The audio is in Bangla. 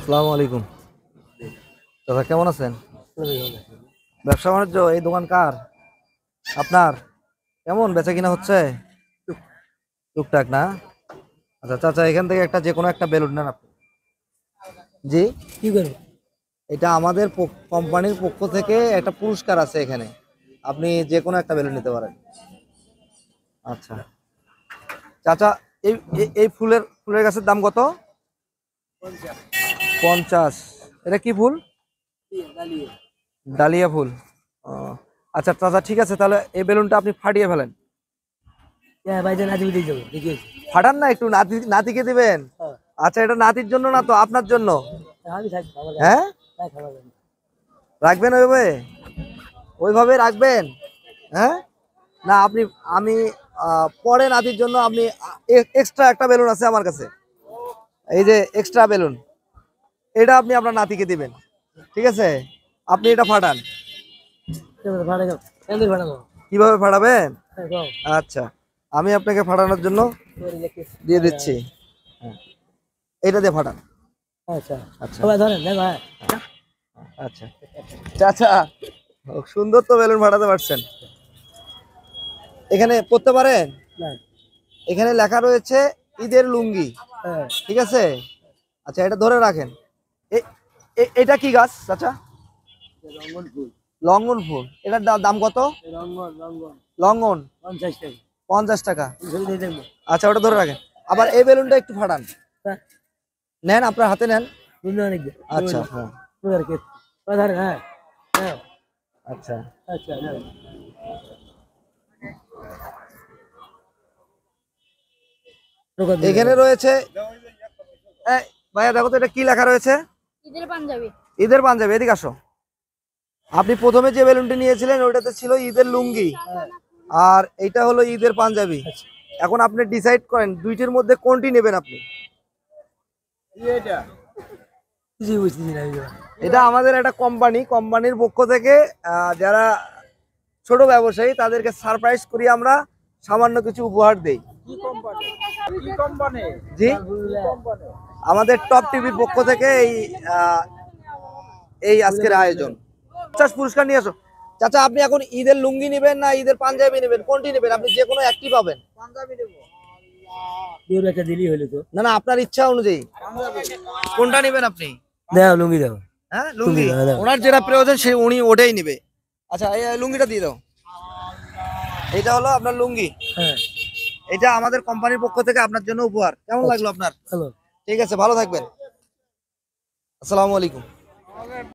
আসসালামু আলাইকুম। দাদা কেমন আছেন? ব্যবসা বাণিজ্য এই দোকান কার? আপনার? কেমন বেচা কিনা হচ্ছে? টুকটাক না? আচ্ছা চাচা, এখান থেকে একটা যে কোনো একটা বেলুন নেন আপনি। জি, কি করবো? এটা আমাদের কোম্পানির পক্ষ থেকে একটা পুরস্কার আছে এখানে, আপনি যে কোনো একটা বেলুন নিতে পারেন। আচ্ছা চাচা, এই এই ফুলের ফুলের গাছের দাম কত? 50। এটা কি ফুল? ডালিয়া ফুল। ও, আচ্ছা চাচা, ঠিক আছে, তাহলে এই বেলুনটা আপনি ফাটিয়ে ফেলেন। হ্যাঁ ভাই, নাচি দিয়ে যাবো, দেখিয়েছি। ফাটান না, একটু নাতিকে দিবেন। আচ্ছা, এটা নাতির জন্য না তো আপনার জন্য? আমি থাকি, খাবার যাবে। হ্যাঁ, হ্যাঁ, খাবার যাবে। রাখবেন ওইভাবে, ওইভাবে রাখবেন। হ্যাঁ, না আপনি, আমি পরে নাতির জন্য আপনি এক্সট্রা একটা বেলুন আছে আমার কাছে, এই যে এক্সট্রা বেলুন, এটা আপনি আপনার নাতিকে দিবেন। ঠিক আছে, আপনি এটা ফাটান। ঠিক আছে, ভাড়া যাও। কেন্দ্রে ভাড়া যাও। কিভাবে ফাটাবেন? হ্যাঁ, যাও। আচ্ছা, আমি আপনাকে ফাটানোর জন্য তোরে দেখি। দিয়ে দিচ্ছি। হ্যাঁ, এটা দিয়ে ফাটান। আচ্ছা, আচ্ছা সবাই ধরেন, দেখ ভাই। আচ্ছা চাচা, সুন্দর তো বেলুন ফাটাতে পারছেন। এখানে পড়তে পারেন, না। এখানে লেখা রয়েছে ঈদের লুঙ্গি। হ্যাঁ, ঠিক আছে, আচ্ছা এটা ধরে রাখেন। এটা কি গাছ চাচা? রঙ্গন ফুল। লঙ্ঘন ফুল। এটার দাম কত? রঙ্গন, রঙ্গন। লঙ্ঘন 50 টাকা। 50 টাকা। ছবি দিয়ে দেখবো। আচ্ছা, ওটা ধরে রাখেন। আবার এই বেলুনটা একটু ফাটান, হ্যাঁ, নেন আপনার হাতে নেন। বুঝলো অনেক দিন। আচ্ছা হ্যাঁ, আর কি? ধরেন, হ্যাঁ। হ্যাঁ, আচ্ছা আচ্ছা, হ্যাঁ। এখানে রয়েছে, এই, ভাইয়া দেখো তো এটা কি লেখা রয়েছে? ঈদের পাঞ্জাবি। ঈদের পাঞ্জাবি। এদিকে আসো। আপনি প্রথমে যে বেলুনটি নিয়েছিলেন ওইটাতে ছিল ঈদের লুঙ্গি, আর এইটা হলো ঈদের পাঞ্জাবি। এখন আপনি ডিসাইড করেন দুইটির মধ্যে কোনটি নেবেন আপনি। জি, বুঝতেছি না আমি। এটা আমাদের একটা কোম্পানির পক্ষ থেকে যারা ছোট ব্যবসায়ী তাদেরকে সারপ্রাইজ করি আমরা, সামান্য কিছু উপহার দেই। জি, আমাদের টপ টিভির পক্ষ থেকে এই আজকের আয়োজন। চাষ পুরস্কার নিয়ে আসো। চাচা, আপনি এখন ঈদের লুঙ্গি নেবেন না ঈদের পাঞ্জাবি নেবেন, কোনটি নেবেন? আপনি যে কোনো একটি পাবেন। দুই একটা দিলেই হলো তো। না না, আপনার ইচ্ছা অনুযায়ী কোনটা নেবেন আপনি? দাও, লুঙ্গি দাও। হ্যাঁ, লুঙ্গি। লুঙ্গি দাও। ওনার যেটা প্রয়োজন সে উনি ওটাই নেবে। আচ্ছা, এই লুঙ্গিটা দিয়ে দাও। এটা হলো আপনার লুঙ্গি। হ্যাঁ, এটা আমাদের কোম্পানির পক্ষ থেকে আপনার জন্য উপহার। কেমন লাগলো আপনার? হ্যালো। ঠিক আছে, ভালো থাকবেন। আসসালামু আলাইকুম।